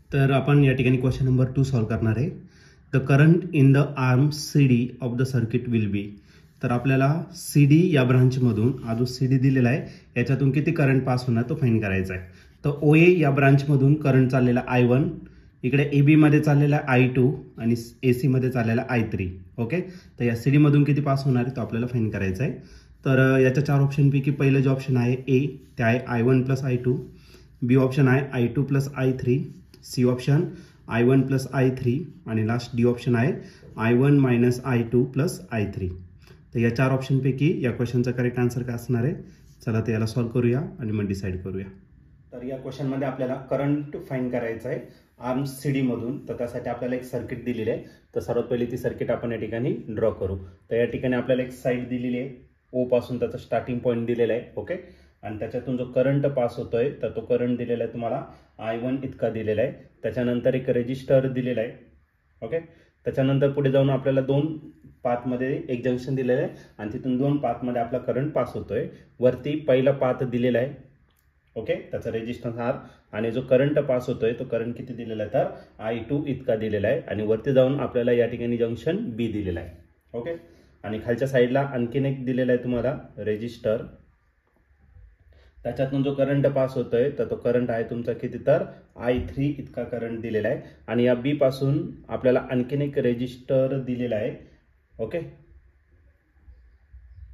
तर आपण या ठिकाणी क्वेश्चन नंबर 2 सॉल्व्ह करणार आहे. The current in the arm CD of the circuit will be. तर आपल्याला CD या ब्रांचमधून हा जो CD दिलेला आहे याच्यातून किती करंट पास होणार तो फाइंड करायचा आहे. तर OA या ब्रांचमधून करंट चाललेला I1, इकडे AB मध्ये चाललेला I2 आणि AC मध्ये चाललेला I3. ओके, तर या CD मधून किती पास होणार आहे तो आपल्याला फाइंड करायचा आहे. तर याच्या चार ऑप्शनपैकी पहिलं जे ऑप्शन आहे A ते आहे I1 + I2, B ऑप्शन आहे I2 + I3, C option I1 + I3 आणि लास्ट D ऑप्शन आहे I1 - I2 + I3. तर या चार ऑप्शनपैकी या क्वेश्चनचा करेक्ट आन्सर काय असणार आहे. चला ते याला सॉल्व्ह करूया आणि मग डिसाईड करूया. तर या क्वेश्चनमध्ये आपल्याला करंट फाइंड करायचा आहे आर्म CD मधून. तर त्यासाठी आपल्याला एक सर्किट दिलेली आहे. तर सर्वात पहिले ती सर्किट आपण या ठिकाणी ड्रॉ करू. तर या ठिकाणी आपल्याला एक साईड दिलेली आहे, O पासून त्याचा स्टार्टिंग पॉईंट दिलेला आहे. ओके, आणि त्याच्यातून जो करंट पास होतोय तर तो करंट दिलेला आहे तुम्हाला I1 इतका दिलेला आहे. त्याच्यानंतर एक रेजिस्टर दिलेला आहे. ओके, त्याच्यानंतर पुढे जाऊन आपल्याला दोन पाथमध्ये एक जंक्शन दिलेलं आहे आणि तिथून दोन पाथमध्ये आपला करंट पास होतोय. वरती पहिला पाथ दिलेला आहे. ओके, त्याचा रेजिस्टन्स R आणि जो करंट पास होतोय तो करंट किती दिलेला आहे तर I2 इतका दिलेला आहे. आणि वरती जाऊन आपल्याला या ठिकाणी जंक्शन B दिलेला आहे. ओके, आणि खालच्या साईडला आणखीन एक दिलेला आहे तुम्हाला रेजिस्टर. त्याच्यातून जो करंट पास होतोय तर तो करंट आहे तुमचा किती तर I3 इतका करंट दिलेला आहे. आणि या B पासून आपल्याला आणखीन एक रेजिस्टर दिलेला आहे. ओके,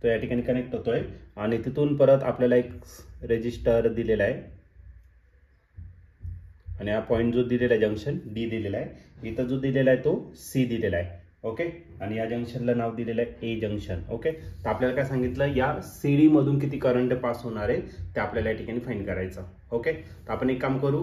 तो या ठिकाणी कनेक्ट होतोय आणि तिथून परत आपल्याला एक रेजिस्टर दिलेला आहे आणि हा पॉइंट जो दिलेला आहे जंक्शन D दिलेला आहे. इथं जो दिलेला आहे तो C दिलेला आहे. ओके, आणि या जंक्शनला नाव दिलेलं आहे A जंक्शन. ओके, तर आपल्याला काय सांगितलं या CD मधून किती करंट पास होणार आहे ते आपल्याला या ठिकाणी फाइंड करायचं. ओके, तर आपण एक काम करू,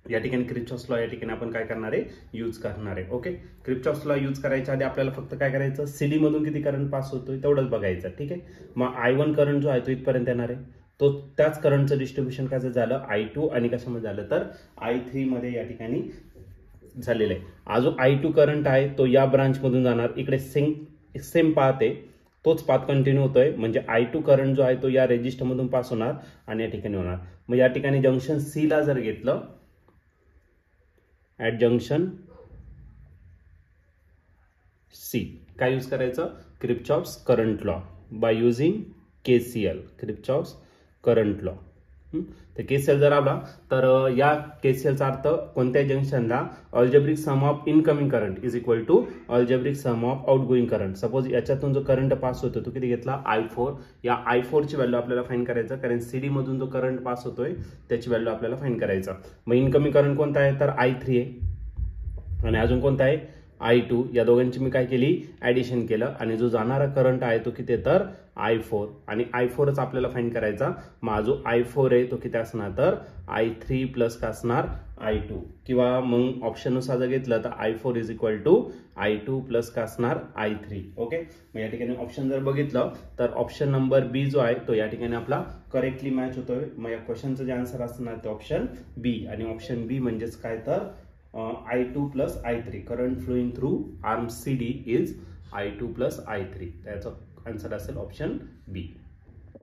या ठिकाणी किर्चॉफ्स लॉ या ठिकाणी आपण काय करणार आहे यूज करणार आहे. ओके, किर्चॉफ्स लॉ यूज करायच्या आधी आपल्याला फक्त काय करायचं CD मधून किती करंट पास होतोय तेवढंच बघायचं. ठीक आहे, मग I1 करंट जो आहे तो इथपर्यंत येणार आहे. तो त्याच करंटचं डिस्ट्रीब्युशन कसं झालं I2 आणि कशामध्ये झालं तर I3 मध्ये या ठिकाणी झालेलं आहे. हा जो I2 करंट आहे तो या ब्रांच मधून जाणार. इकडे सेम पाथ आहे, तोच पाथ कंटिन्यू होतोय. म्हणजे I2 करंट जो आहे तो या रेजिस्टर मधून पास होणार आणि या ठिकाणी होणार. मग या ठिकाणी जंक्शन C ला जर घेतलं, ऍट जंक्शन C काय यूज करायचं Kirchhoff's current law by using KCL, Kirchhoff's current law. तर KCL जर आला तर या KCLचा अर्थ कोणत्याही जंक्शनला algebraic sum of incoming current is equal to algebraic sum of outgoing current. Suppose याच्यातून जो करंट पास होतो तो किती घेतला I4. या I4 ची व्हॅल्यू आपल्याला फाइंड करायचं, कारण CD मधून जो करंट पास होतोय त्याची व्हॅल्यू आपल्याला फाइंड करायचा. मग इनकमिंग करंट कोणता आहे तर I3 आहे आणि अजून कोणता आहे I2. या दोघांची मी काय केली ऍडिशन केलं आणि जो जाणारा करंट आहे तो किती तर I4 आणि I4च आपल्याला फाइंड करायचा. मग जो I4 आहे तो किती असणार तर I3 प्लस काय असणार I2, किंवा मग ऑप्शन नुसार जर घेतलं तर I4 is equal to I2 plus काय असणार I3. ओके, मग या ठिकाणी ऑप्शन जर बघितलं तर ऑप्शन नंबर B जो आहे तो या ठिकाणी आपला करेक्टली मॅच होतोय. मग या क्वेश्चनचं जे आन्सर असणार ते ऑप्शन B आणि ऑप्शन B म्हणजेच काय तर I2 + I3. Current flowing through arm CD is I2 + I3. त्याचा आन्सर असेल ऑप्शन B.